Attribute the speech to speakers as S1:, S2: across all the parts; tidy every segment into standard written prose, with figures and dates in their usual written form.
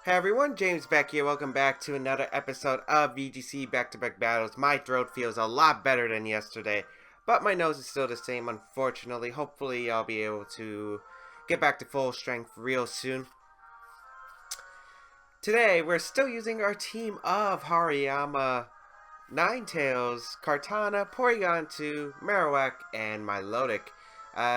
S1: Hey everyone, James Baek here. Welcome back to another episode of VGC back-to-back battles. My throat feels a lot better than yesterday, but my nose is still the same, unfortunately. Hopefully I'll be able to get back to full strength real soon. Today, we're still using our team of Hariyama, Ninetales, Kartana, Porygon2, Marowak, and Milotic.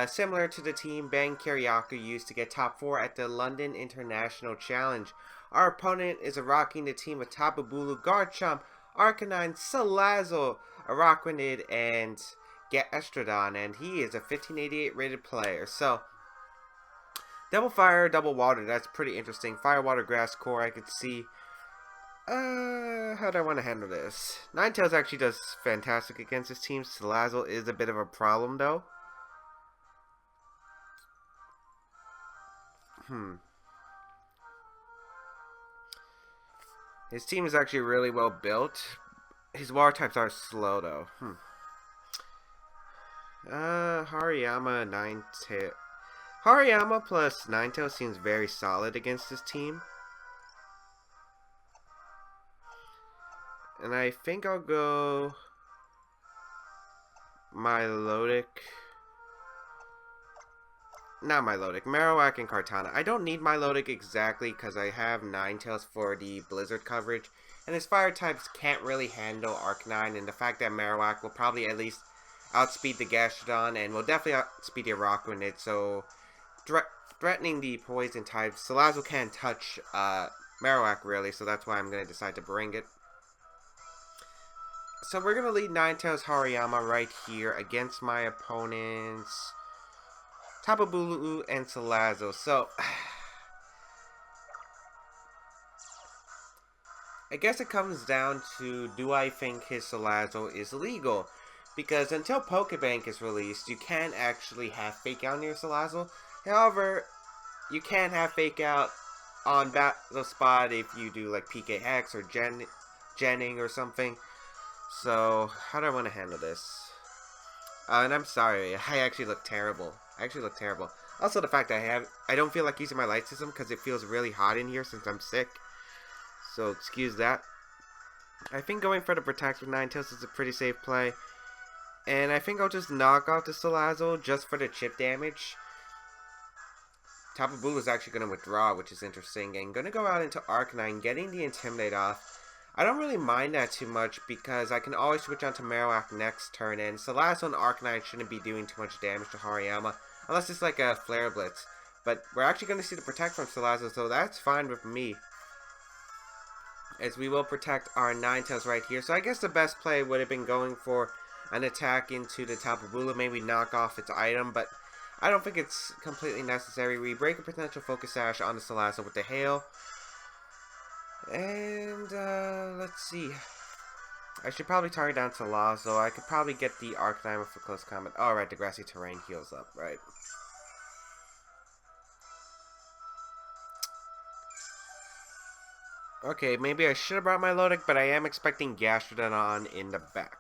S1: Similar to the team Ben Kiriaku used to get top 4 at the London International Challenge. Our opponent is rocking the team of Tapu Bulu, Garchomp, Arcanine, Salazzle, Araquanid, and Gastrodon, and he is a 1588 rated player. So, double fire, double water, that's pretty interesting. Fire, water, grass, core, I could see. How do I want to handle this? Ninetales actually does fantastic against this team. Salazzle is a bit of a problem, though. His team is actually really well built. His water types are slow, though. Hariyama, Ninetales. Hariyama plus Ninetales seems very solid against this team. And I think I'll go Milotic. Not Milotic, Marowak and Kartana. I don't need Milotic exactly because I have Ninetales for the Blizzard coverage. And his fire types can't really handle Arcanine, and the fact that Marowak will probably at least outspeed the Gastrodon and will definitely outspeed the Araquanid, so threatening the poison types. Salazzle can't touch Marowak really, so that's why I'm going to decide to bring it. So we're going to lead Ninetales Hariyama right here against my opponents Tapu Bulu and Salazzle. So I guess it comes down to, do I think his Salazzle is legal? Because until Pokebank is released, you can't actually have Fake Out near Salazzle. However, you can have Fake Out on Battle Spot if you do like PK Hex or Jenning or something. So, how do I want to handle this? And I'm sorry, I actually look terrible. Also, the fact that I don't feel like using my light system because it feels really hot in here since I'm sick. So, excuse that. I think going for the Protect with Ninetales is a pretty safe play. And I think I'll just knock out the Salazzle just for the chip damage. Tapu Bulu is actually going to withdraw, which is interesting. And going to go out into Arcanine, getting the Intimidate off. I don't really mind that too much because I can always switch on to Marowak next turn, and Salazzle and Arcanine shouldn't be doing too much damage to Hariyama unless it's like a Flare Blitz. But we're actually going to see the Protect from Salazzle, so that's fine with me, as we will protect our Ninetales right here. So I guess the best play would have been going for an attack into the Tapu Bulu, maybe knock off its item, but I don't think it's completely necessary. We break a potential Focus Sash on the Salazzle with the Hail. And, let's see. I should probably target down Salazzle. I could probably get the Arcanine for close combat. Oh, right, the grassy terrain heals up, right. Okay, maybe I should have brought my Milotic, but I am expecting Gastrodon on in the back.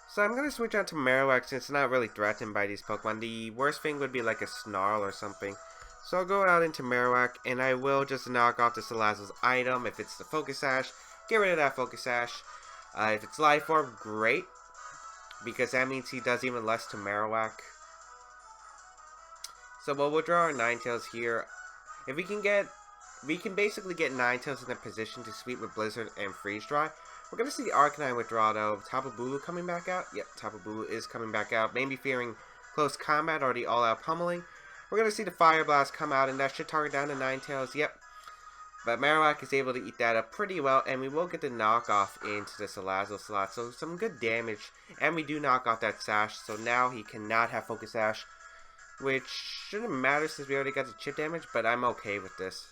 S1: So I'm going to switch on to Marowak since it's not really threatened by these Pokemon. The worst thing would be like a Snarl or something. So I'll go out into Marowak, and I will just knock off the Salazzle's item. If it's the Focus Sash, get rid of that Focus Sash. If it's Life Orb, great, because that means he does even less to Marowak. So we'll withdraw our Ninetales here. If we can basically get Ninetales in a position to sweep with Blizzard and Freeze Dry. We're going to see the Arcanine withdraw though. Tapu Bulu coming back out? Yep, Tapu Bulu is coming back out. Maybe fearing close combat or the all-out pummeling. We're going to see the Fire Blast come out, and that should target down the Ninetales, yep. But Marowak is able to eat that up pretty well, and we will get the knockoff into the Salazzle slot. So some good damage, and we do knock off that Sash, so now he cannot have Focus Sash, which shouldn't matter since we already got the chip damage, but I'm okay with this.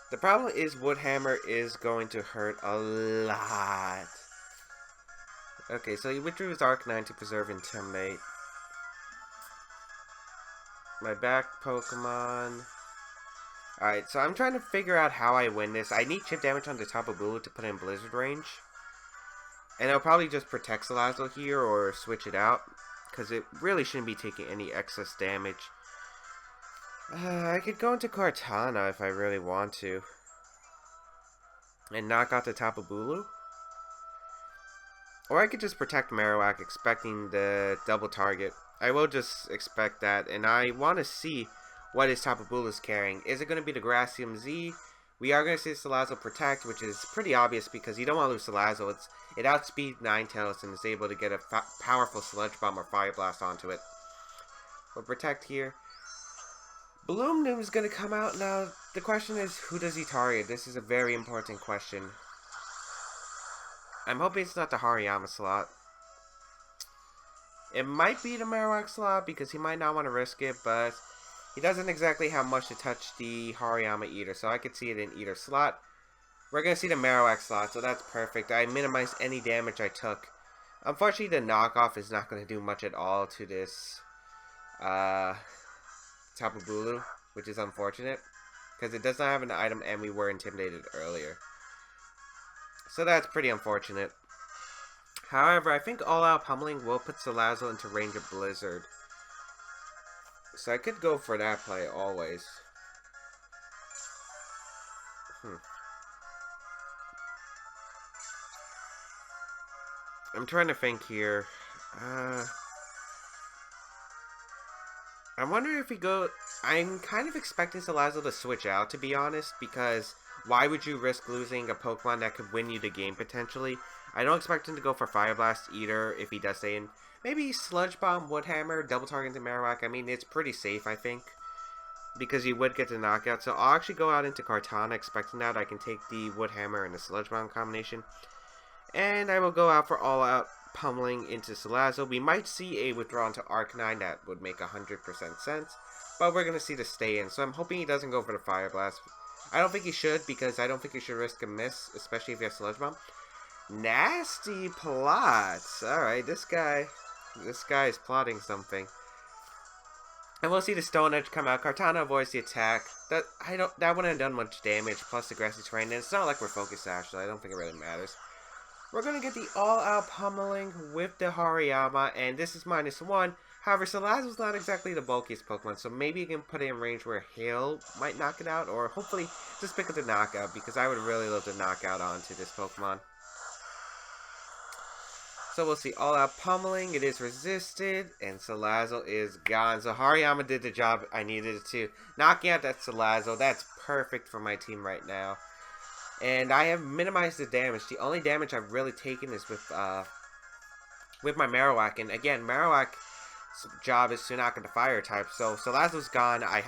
S1: The problem is Wood Hammer is going to hurt a lot. Okay, so he withdrew his Arcanine to preserve Intimidate. My back Pokemon. Alright, so I'm trying to figure out how I win this. I need chip damage on the Tapu Bulu to put in Blizzard range. And I'll probably just protect Salazzle here or switch it out, because it really shouldn't be taking any excess damage. I could go into Kartana if I really want to. And knock out the Tapu Bulu. Or I could just protect Marowak expecting the double target. I will just expect that. And I want to see what his Tapu Bulu is carrying. Is it going to be the Gracium Z? We are going to see Salazzle protect, which is pretty obvious because you don't want to lose Salazzle. It outspeeds Ninetales and is able to get a powerful Sludge Bomb or Fire Blast onto it. We'll protect here. Bloom Noom is going to come out now. The question is, who does he target? This is a very important question. I'm hoping it's not the Hariyama slot. It might be the Marowak slot because he might not want to risk it, but he doesn't exactly have much to touch the Hariyama Eater, so I could see it in Eater slot. We're going to see the Marowak slot, so that's perfect. I minimized any damage I took. Unfortunately, the knockoff is not going to do much at all to this Tapu Bulu, which is unfortunate, because it does not have an item and we were intimidated earlier. So that's pretty unfortunate. However, I think all-out pummeling will put Salazzle into range of Blizzard. So I could go for that play always. I'm trying to think here. I'm wondering if we go... I'm kind of expecting Salazzle to switch out, to be honest, because why would you risk losing a Pokemon that could win you the game, potentially? I don't expect him to go for Fire Blast either, if he does stay in. Maybe Sludge Bomb, Wood Hammer, double target to Marowak. I mean, it's pretty safe, I think, because you would get the knockout. So I'll actually go out into Kartana, expecting that I can take the Wood Hammer and the Sludge Bomb combination. And I will go out for all-out pummeling into Salazzle. We might see a withdraw into Arcanine that would make 100% sense, but we're going to see the stay in. So I'm hoping he doesn't go for the Fire Blast. I don't think he should, because I don't think he should risk a miss, especially if he has Sludge Bomb. Nasty plots. Alright, this guy is plotting something. And we'll see the Stone Edge come out. Kartana avoids the attack. That wouldn't have done much damage, plus the grassy terrain. And it's not like we're Focus Sash, so I don't think it really matters. We're going to get the all-out pummeling with the Hariyama, and this is -1. However, Salazzle's not exactly the bulkiest Pokemon, so maybe you can put it in range where Hail might knock it out, or hopefully just pick up the knockout, because I would really love to knock out onto this Pokemon. So we'll see all-out pummeling. It is resisted, and Salazzle is gone. So Hariyama did the job I needed it to. Knocking out that Salazzle, that's perfect for my team right now. And I have minimized the damage. The only damage I've really taken is with my Marowak. And again, Marowak's job is to knock out the fire type. So Salazzle's gone. I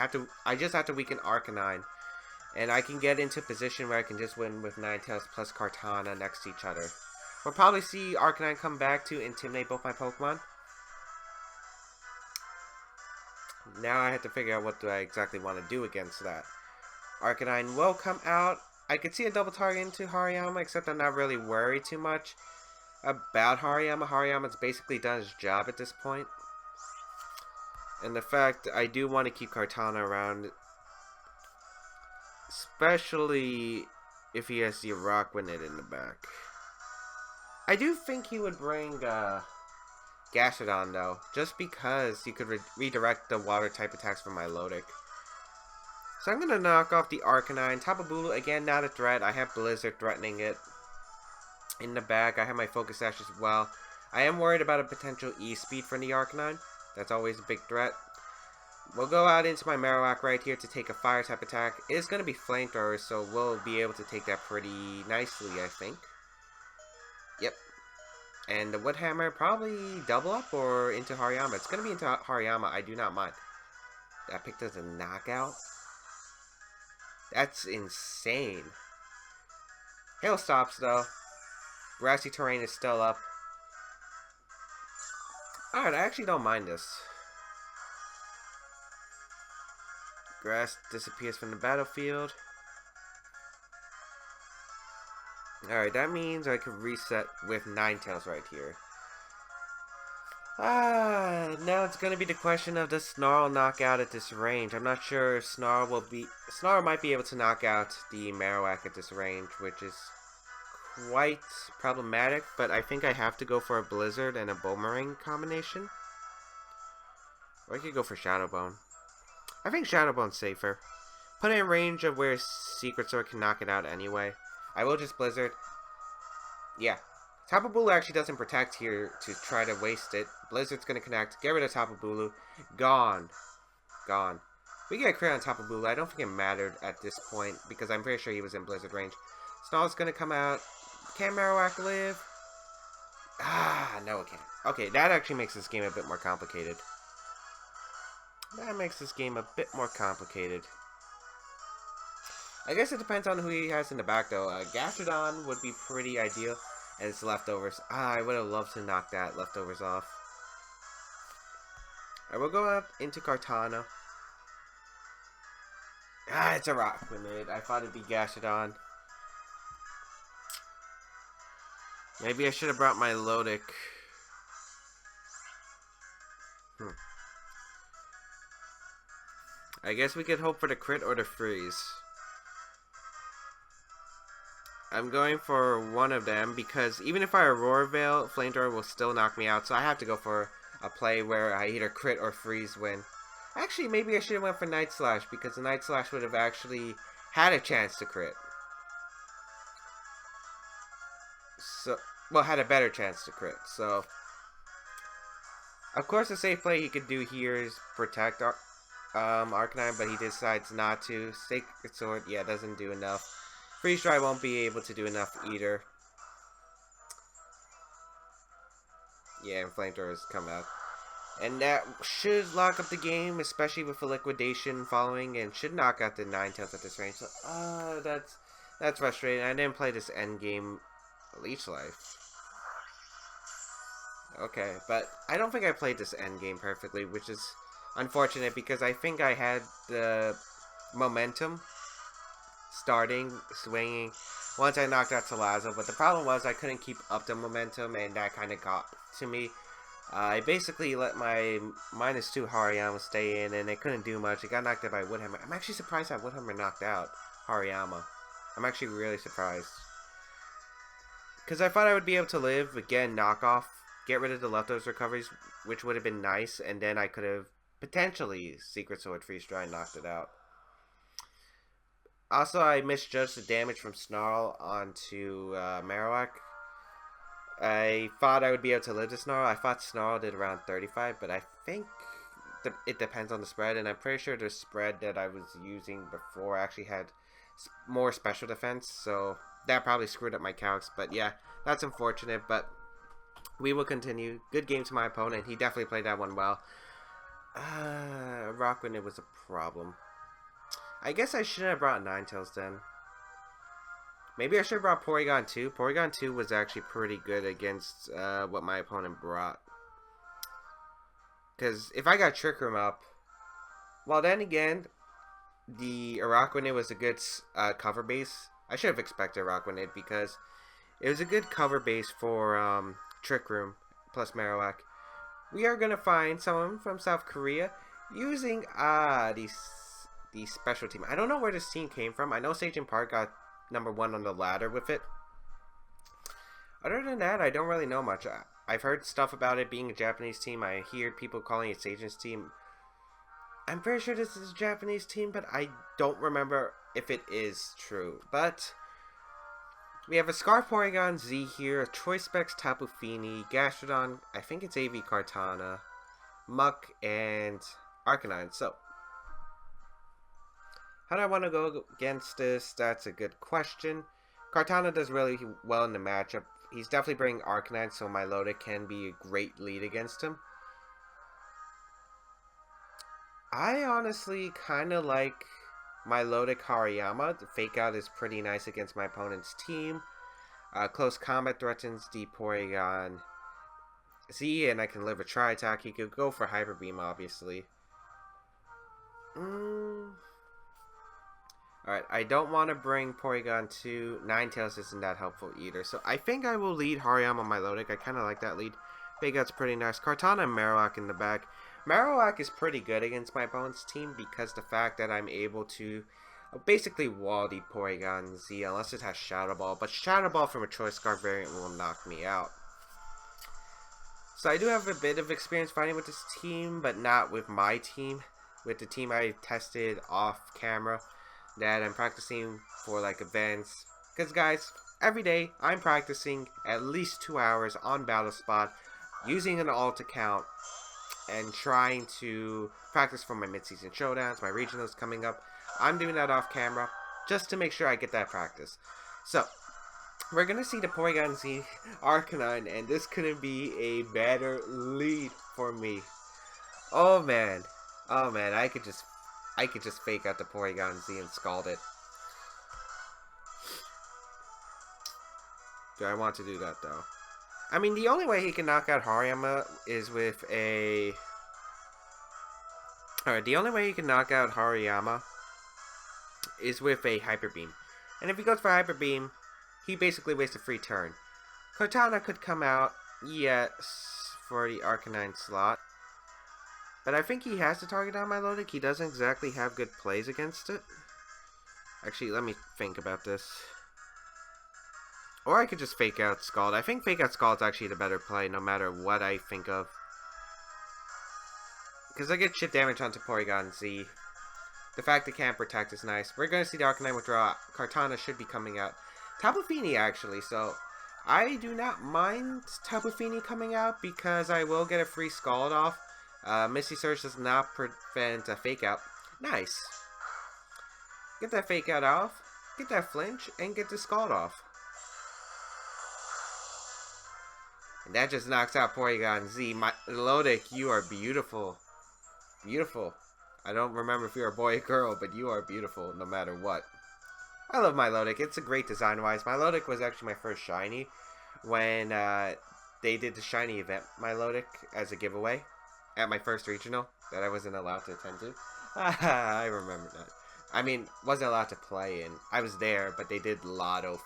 S1: just have to weaken Arcanine. And I can get into a position where I can just win with Ninetales plus Kartana next to each other. We'll probably see Arcanine come back to intimidate both my Pokemon. Now I have to figure out what do I exactly want to do against that. Arcanine will come out. I could see a double target into Hariyama, except I'm not really worried too much about Hariyama. Hariyama's basically done his job at this point. And the fact I do want to keep Kartana around, especially if he has the Rockwind in the back. I do think he would bring Gastrodon though, just because he could redirect the water type attacks from Milotic. So I'm going to knock off the Arcanine. Tapu Bulu, again, not a threat. I have Blizzard threatening it. In the back, I have my Focus Sash as well. I am worried about a potential E-Speed from the Arcanine. That's always a big threat. We'll go out into my Marowak right here to take a Fire type attack. It is going to be Flamethrower, so we'll be able to take that pretty nicely, I think. Yep. And the Wood Hammer, probably double up or into Hariyama. It's going to be into Hariyama. I do not mind. That picked as a knockout. That's insane. Hail stops, though. Grassy terrain is still up. Alright, I actually don't mind this. Grass disappears from the battlefield. Alright, that means I can reset with Ninetales right here. Now it's going to be the question of does Snarl knock out at this range. I'm not sure if Snarl might be able to knock out the Marowak at this range, which is quite problematic, but I think I have to go for a Blizzard and a Bonemerang combination. Or I could go for Shadow Bone. I think Shadow Bone's safer. Put it in range of where Secret Sword can knock it out anyway. I will just Blizzard. Yeah. Tapu Bulu actually doesn't protect here to try to waste it. Blizzard's gonna connect. Get rid of Tapu Bulu. Gone. Gone. We get a crit on Tapu Bulu. I don't think it mattered at this point because I'm pretty sure he was in Blizzard range. Snarl's gonna come out. Can Marowak live? Ah, no it can't. Okay, that actually makes this game a bit more complicated. That makes this game a bit more complicated. I guess it depends on who he has in the back though. Gastrodon would be pretty ideal. And it's leftovers. Ah, I would have loved to knock that leftovers off. I will go up into Kartana. Ah, it's a rock grenade. I thought it'd be Gastrodon. Maybe I should have brought my Milotic. I guess we could hope for the crit or the freeze. I'm going for one of them because even if I Aurora Veil, Flamethrower will still knock me out. So I have to go for a play where I either crit or freeze win. Actually, maybe I should have went for Night Slash because the Night Slash would have actually had a chance to crit. So, well, had a better chance to crit. So, of course, the safe play he could do here is protect Arcanine, but he decides not to. Sacred Sword, yeah, doesn't do enough. Freeze Dry won't be able to do enough either. Yeah, and Flamethrower has come out. And that should lock up the game, especially with the Liquidation following, and should knock out the Ninetales at this range. So, that's frustrating. I didn't play this endgame Leech Life. Okay, but I don't think I played this endgame perfectly, which is unfortunate because I think I had the momentum starting, swinging, once I knocked out Salazzle, but the problem was I couldn't keep up the momentum, and that kind of got to me. I basically let my -2 Hariyama stay in, and it couldn't do much. It got knocked out by Woodhammer. I'm actually surprised that Woodhammer knocked out Hariyama. I'm actually really surprised. Because I thought I would be able to live, again, knock off, get rid of the leftovers recoveries, which would have been nice, and then I could have potentially Secret Sword Freeze Dry and knocked it out. Also, I misjudged the damage from Snarl onto Marowak. I thought I would be able to live the Snarl. I thought Snarl did around 35, but I think it depends on the spread, and I'm pretty sure the spread that I was using before actually had more special defense, so that probably screwed up my calcs. But yeah, that's unfortunate, but we will continue. Good game to my opponent. He definitely played that one well. Rock when it was a problem. I guess I should have brought Ninetales then. Maybe I should have brought Porygon2. Porygon2 was actually pretty good against what my opponent brought. Because if I got Trick Room up, well then again, the Araquanid was a good cover base. I should have expected Araquanid because it was a good cover base for Trick Room plus Marowak. We are going to find someone from South Korea using the special team. I don't know where this team came from. I know Sage Park got #1 on the ladder with it. Other than that, I don't really know much. I've heard stuff about it being a Japanese team. I hear people calling it Sage's team. I'm pretty sure this is a Japanese team, but I don't remember if it is true. But we have a Scarf Porygon Z here, a Choice Specs Tapu Fini, Gastrodon, I think it's AV Kartana, Muck, and Arcanine. So, how do I want to go against this? That's a good question. Kartana does really well in the matchup. He's definitely bringing Arcanine, so Milotic can be a great lead against him. I honestly kind of like Milotic Hariyama. The Fake Out is pretty nice against my opponent's team. Close Combat threatens the Porygon Z, and I can live a Tri-Attack. He could go for Hyper Beam, obviously. Alright, I don't want to bring Porygon2. Ninetales isn't that helpful either. So I think I will lead Hariyama Milotic. I kind of like that lead. Fake Out's pretty nice. Kartana and Marowak in the back. Marowak is pretty good against my opponent's team because the fact that I'm able to basically wall the Porygon Z unless it has Shadow Ball. But Shadow Ball from a Choice Scarf variant will knock me out. So I do have a bit of experience fighting with this team, but not with my team. with the team I tested off camera that I'm practicing for like events. Because guys, every day I'm practicing at least 2 hours on Battle Spot using an alt account and trying to practice for my mid-season showdowns, my regionals coming up. I'm doing that off camera just to make sure I get that practice. So, we're going to see the Porygon2 Arcanine, and this couldn't be a better lead for me. Oh man, I could just fake out the Porygon2 and scald it. Do I want to do that though? I mean, the only way he can knock out Hariyama is with a... Alright, the only way he can knock out Hariyama is with a Hyper Beam. And if he goes for Hyper Beam, he basically wastes a free turn. Kartana could come out, yes, for the Arcanine slot. But I think he has to target down Milotic. He doesn't exactly have good plays against it. Actually, let me think about this. Or I could just fake out Scald. I think fake out Scald is actually the better play, no matter what I think of. Because I get chip damage onto Porygon2. The fact it can't protect is nice. We're going to see the Arcanine withdraw. Kartana should be coming out. Tapu Fini, actually, so I do not mind Tapu Fini coming out because I will get a free Scald off. Misty Surge does not prevent a fake out. Nice. Get that fake out off, get that flinch, and get the Scald off. And that just knocks out Porygon2. Milotic, you are beautiful. Beautiful. I don't remember if you're a boy or girl, but you are beautiful no matter what. I love Milotic. It's a great design-wise. Milotic was actually my first shiny when they did the shiny event Milotic as a giveaway at my first regional that I wasn't allowed to attend to. I remember that. I mean, wasn't allowed to play in. I was there, but they did lotto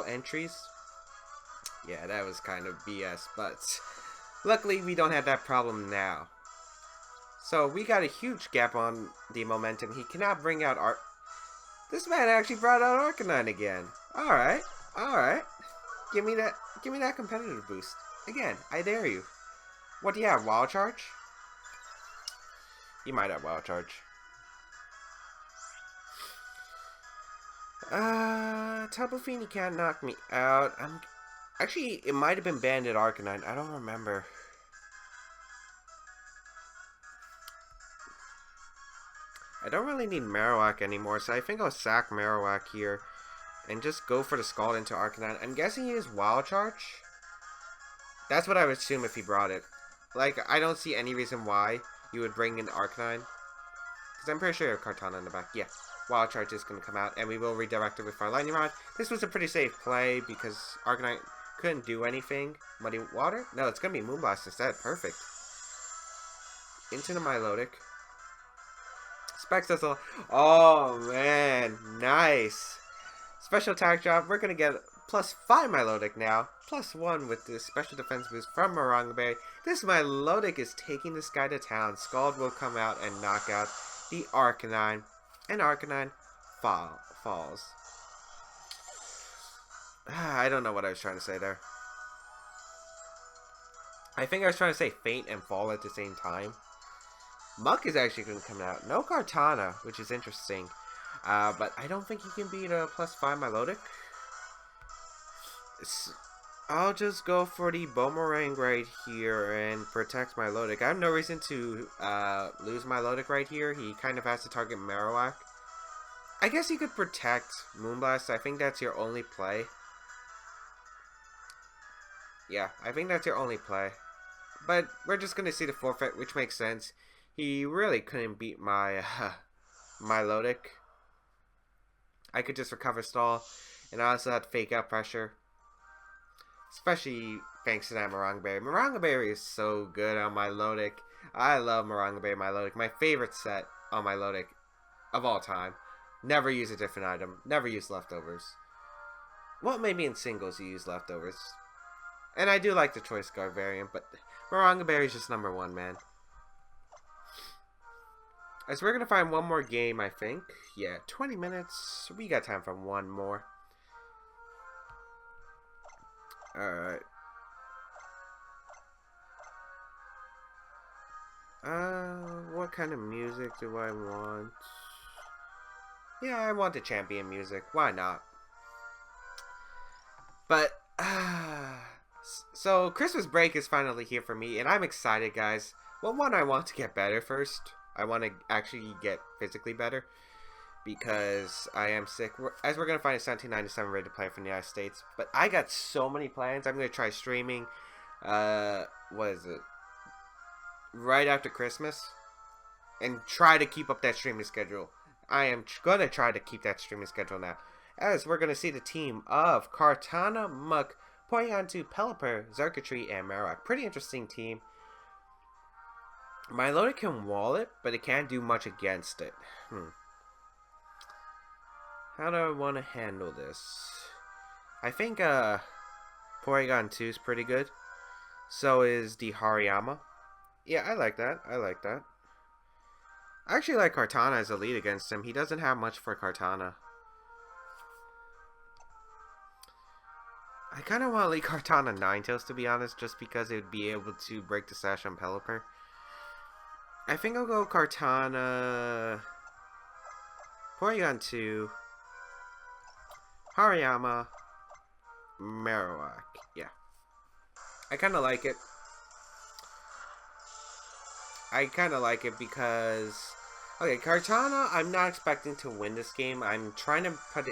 S1: entries. Yeah, that was kind of BS, but luckily we don't have that problem now. So we got a huge gap on the momentum. He cannot bring out This man actually brought out Arcanine again. Alright, alright. Give me that competitive boost. Again, I dare you. What do you have, Wild Charge? You might have Wild Charge. Tapu Fini can't knock me out. Actually, it might have been Banded Arcanine. I don't remember. I don't really need Marowak anymore, so I think I'll sack Marowak here and just go for the Scald into Arcanine. I'm guessing he is Wild Charge. That's what I would assume if he brought it. Like, I don't see any reason why you would bring in Arcanine. Because I'm pretty sure you have Kartana in the back. Yeah, Wild Charge is going to come out, and we will redirect it with our Lightning Rod. This was a pretty safe play because Arcanine couldn't do anything. Muddy Water? No, it's going to be Moonblast instead. Perfect. Into the Milotic. Specs us all. Oh, man. Nice. Special attack drop. We're going to get +5 Milotic now. +1 with this special defense boost from Maranga. This Milotic is taking this guy to town. Scald will come out and knock out the Arcanine. And Arcanine falls. I don't know what I was trying to say there. I think I was trying to say faint and fall at the same time. Muck is actually going to come out. No Kartana, which is interesting. But I don't think he can beat a +5 Milotic. I'll just go for the Bonemerang right here and protect Milotic. I have no reason to lose Milotic right here. He kind of has to target Marowak. I guess you could protect Moonblast. I think that's your only play. Yeah, I think that's your only play. But we're just going to see the forfeit, which makes sense. He really couldn't beat my Milotic. I could just recover stall, and I also had fake out pressure. Especially thanks to that Maranga. Maranga is so good on Milotic. I love Maranga Milotic. My favorite set on Milotic of all time. Never use a different item. Never use leftovers. Well, maybe in singles you use leftovers. And I do like the Choice Guard variant, but Maranga is just #1, man. As we're going to find one more game, I think. Yeah, 20 minutes. We got time for one more. Alright. What kind of music do I want? Yeah, I want the champion music. Why not? But, so Christmas break is finally here for me, and I'm excited, guys. Well, one, I want to get better first. I want to actually get physically better because I am sick. As we're going to find a 1797 ready to play from the United States. But I got so many plans. I'm going to try streaming, what is it? Right after Christmas. And try to keep up that streaming schedule. I am going to try to keep that streaming schedule now. As we're going to see the team of Kartana, Muck, Porygon2, Pelipper, Xurkitree, and Marowak. Pretty interesting team. Milotic can wall it, but it can't do much against it. How do I want to handle this? I think Porygon2 is pretty good. So is the Hariyama. Yeah, I like that. I like that. I actually like Kartana as a lead against him. He doesn't have much for Kartana. I kind of want to lead Kartana Ninetales, to be honest, just because it would be able to break the Sash on Pelipper. I think I'll go Kartana, Porygon2, Hariyama, Marowak. Yeah. I kind of like it. I kind of like it because... Okay, Kartana, I'm not expecting to win this game. I'm trying to put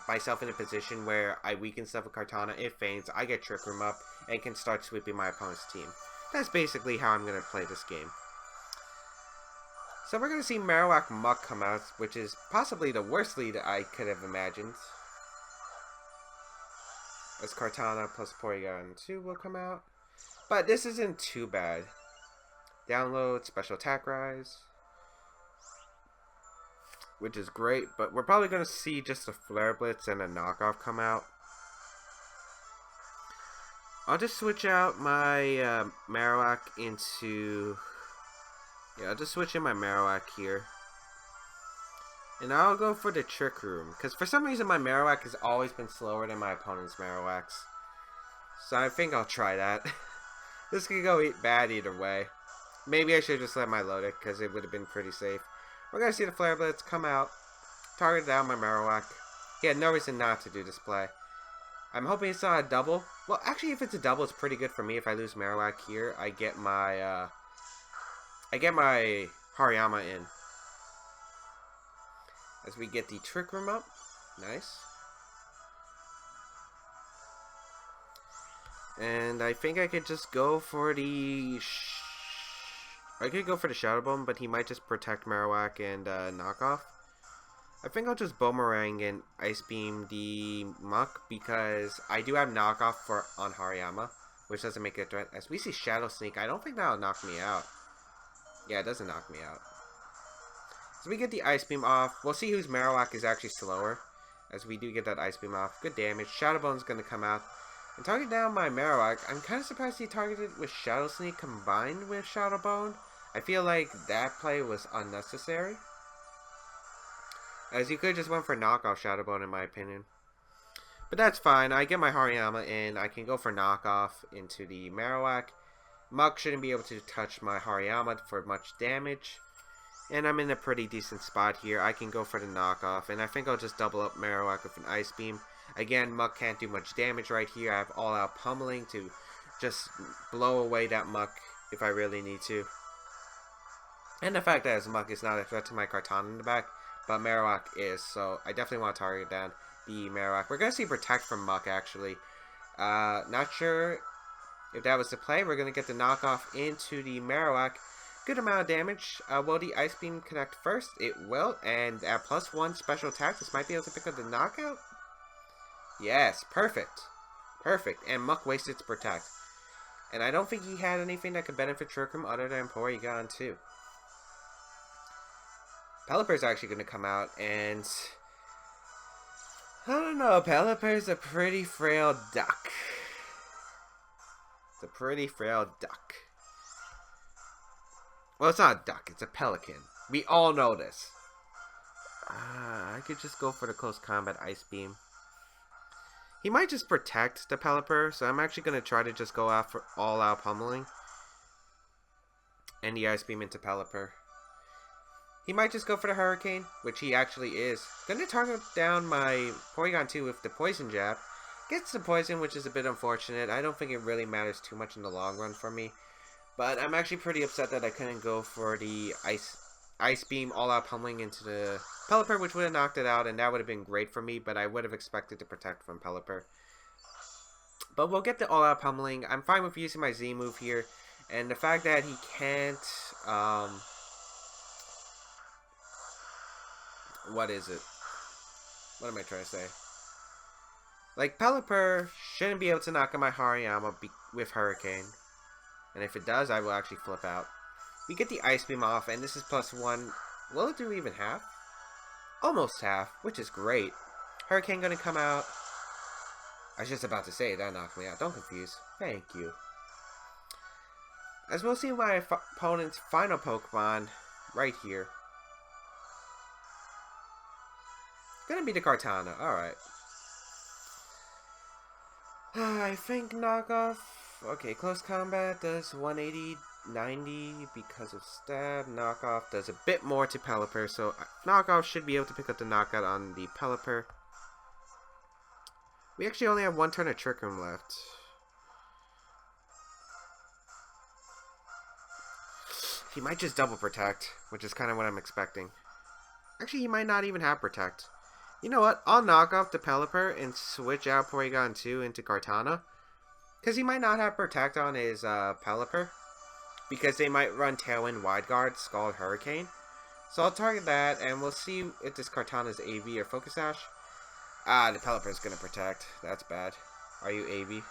S1: myself in a position where I weaken stuff with Kartana. It faints, I get Trick Room up, and can start sweeping my opponent's team. That's basically how I'm going to play this game. So we're going to see Marowak Muck come out, which is possibly the worst lead I could have imagined. As Kartana plus Porygon2 will come out. But this isn't too bad. Download, special attack rise. Which is great, but we're probably going to see just a Flare Blitz and a knockoff come out. I'll just switch out my Marowak into... Yeah, I'll just switch in my Marowak here. And I'll go for the Trick Room, because for some reason my Marowak has always been slower than my opponent's Marowaks. So I think I'll try that. This could go bad either way. Maybe I should just let my Milotic, because it would have been pretty safe. We're going to see the Flare Blitz come out. Target down my Marowak. He had no reason not to do this play. I'm hoping it's not a double. Well, actually, if it's a double, it's pretty good for me. If I lose Marowak here, I get my Hariyama in. As we get the Trick Room up. Nice. And I think I could just go for the... I could go for the Shadow Bone, but he might just protect Marowak and knock off. I think I'll just Bonemerang and Ice Beam the Muck, because I do have knockoff on Hariyama, which doesn't make it a threat. As we see Shadow Sneak, I don't think that'll knock me out. Yeah, it doesn't knock me out. So we get the Ice Beam off. We'll see whose Marowak is actually slower, as we do get that Ice Beam off. Good damage. Shadow Bone's going to come out. And target down my Marowak. I'm kind of surprised he targeted with Shadow Sneak combined with Shadow Bone. I feel like that play was unnecessary. As you could just went for knockoff Shadow Bone in my opinion. But that's fine. I get my Hariyama in. I can go for knockoff into the Marowak. Muck shouldn't be able to touch my Hariyama for much damage. And I'm in a pretty decent spot here. I can go for the knockoff. And I think I'll just double up Marowak with an Ice Beam. Again, Muck can't do much damage right here. I have all-out pummeling to just blow away that Muck if I really need to. And the fact that his Muck is not a threat to my Kartana in the back, but Marowak is, so I definitely want to target down the Marowak. We're going to see Protect from Muck, actually. Not sure if that was the play. We're going to get the knockoff into the Marowak. Good amount of damage. Will the Ice Beam connect first? It will, and at +1 special attack, this might be able to pick up the knockout. Yes, perfect. Perfect, and Muck wasted its Protect. And I don't think he had anything that could benefit Trick Room other than Porygon2. Pelipper's actually going to come out, and I don't know, Pelipper's a pretty frail duck. It's a pretty frail duck. Well, it's not a duck, it's a pelican. We all know this. I could just go for the close combat Ice Beam. He might just protect the Pelipper, so I'm actually going to try to just go out for all-out pummeling. And the Ice Beam into Pelipper. He might just go for the Hurricane, which he actually is. Gonna target down my Porygon2 with the Poison Jab. Gets the Poison, which is a bit unfortunate. I don't think it really matters too much in the long run for me. But I'm actually pretty upset that I couldn't go for the Ice Beam all-out pummeling into the Pelipper, which would have knocked it out, and that would have been great for me, but I would have expected to protect from Pelipper. But we'll get the all-out pummeling. I'm fine with using my Z move here, and the fact that he can't... what is it? What am I trying to say? Like, Pelipper shouldn't be able to knock out my Hariyama with Hurricane. And if it does, I will actually flip out. We get the Ice Beam off, and this is +1. Will it do even half? Almost half, which is great. Hurricane gonna come out. I was just about to say, that knocked me out. Don't confuse. Thank you. As we'll see my opponent's final Pokemon right here. Gonna be the Kartana. Alright. I think knockoff. Okay, close combat does 180, 90 because of stab. Knockoff does a bit more to Pelipper, so knockoff should be able to pick up the knockout on the Pelipper. We actually only have one turn of Trick Room left. He might just double protect, which is kind of what I'm expecting. Actually, he might not even have protect. You know what? I'll knock off the Pelipper and switch out Porygon2 into Kartana. Because he might not have protect on his Pelipper. Because they might run Tailwind, Wide Guard, Scald, Hurricane. So I'll target that, and we'll see if this Kartana's AV or Focus Sash. Ah, the Pelipper's gonna protect. That's bad. Are you AV?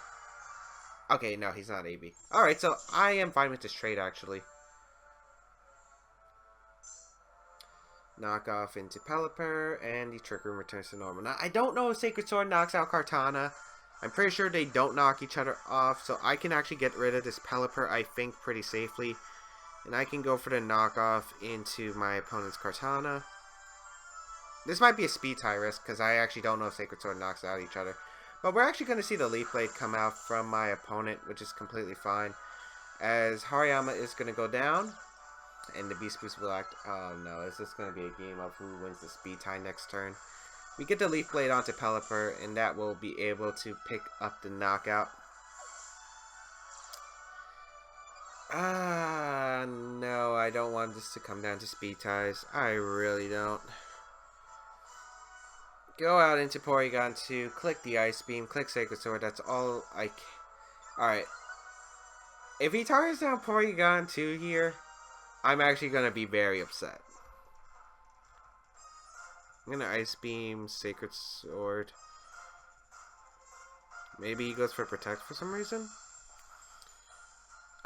S1: Okay, no, he's not AV. Alright, so I am fine with this trade, actually. Knock off into Pelipper, and the Trick Room returns to normal. Now, I don't know if Sacred Sword knocks out Kartana. I'm pretty sure they don't knock each other off, so I can actually get rid of this Pelipper, I think, pretty safely. And I can go for the knockoff into my opponent's Kartana. This might be a speed tie risk, because I actually don't know if Sacred Sword knocks out each other. But we're actually going to see the Leaf Blade come out from my opponent, which is completely fine. As Hariyama is going to go down. And the Beast Boost will act. Oh no, is this going to be a game of who wins the speed tie next turn? We get the Leaf Blade onto Pelipper, and that will be able to pick up the knockout. No, I don't want this to come down to speed ties. I really don't. Go out into Porygon2, click the Ice Beam, click Sacred Sword. That's all I can. Alright. If he targets down Porygon2 here, I'm actually going to be very upset. I'm going to Ice Beam, Sacred Sword. Maybe he goes for Protect for some reason?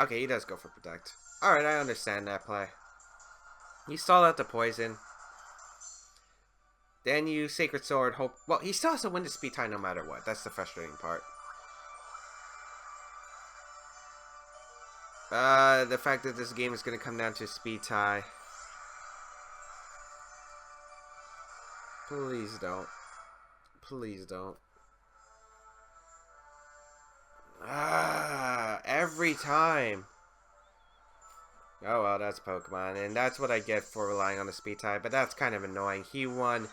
S1: Okay, he does go for Protect. Alright, I understand that play. You stall out the Poison. Then you Sacred Sword, hope... Well, he still has to win the speed tie no matter what. That's the frustrating part. The fact that this game is going to come down to a speed tie. Please don't. Please don't. Every time. Oh well, that's Pokemon. And that's what I get for relying on the speed tie. But that's kind of annoying. He won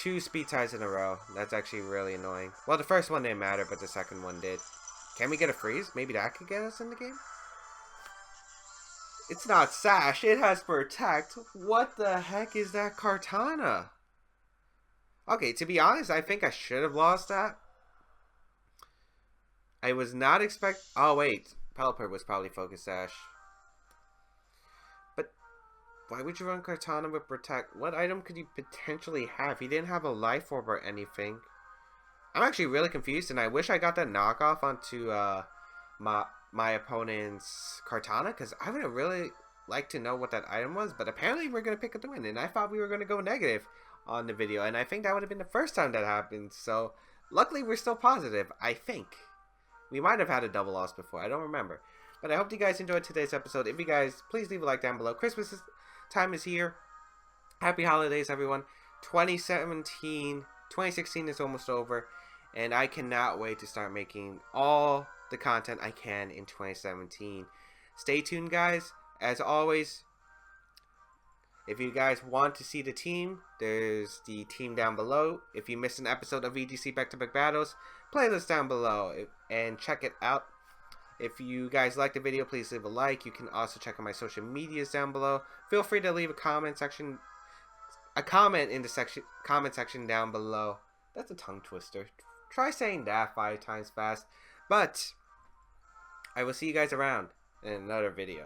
S1: 2 speed ties in a row. That's actually really annoying. Well, the first one didn't matter, but the second one did. Can we get a freeze? Maybe that could get us in the game? It's not Sash. It has Protect. What the heck is that Kartana? Okay, to be honest, I think I should have lost that. I was not expect. Oh, wait. Pelipper was probably Focus Sash. But why would you run Kartana with Protect? What item could you potentially have? He didn't have a Life Orb or anything. I'm actually really confused, and I wish I got that knockoff onto my opponent's Kartana, because I would have really liked to know what that item was, but apparently we're going to pick up the win, and I thought we were going to go negative on the video, and I think that would have been the first time that happened, so luckily we're still positive, I think. We might have had a double loss before, I don't remember. But I hope you guys enjoyed today's episode. If you guys, please leave a like down below. Christmas time is here. Happy holidays, everyone. 2016 is almost over, and I cannot wait to start making all the content I can in 2017. Stay tuned, guys. As always, if you guys want to see the team, there's the team down below. If you missed an episode of VGC back-to-back battles, playlist down below and check it out. If you guys like the video, please leave a like. You can also check out my social medias down below. Feel free to leave a comment in the comment section down below. That's a tongue twister. Try saying that 5 times fast. But I will see you guys around in another video.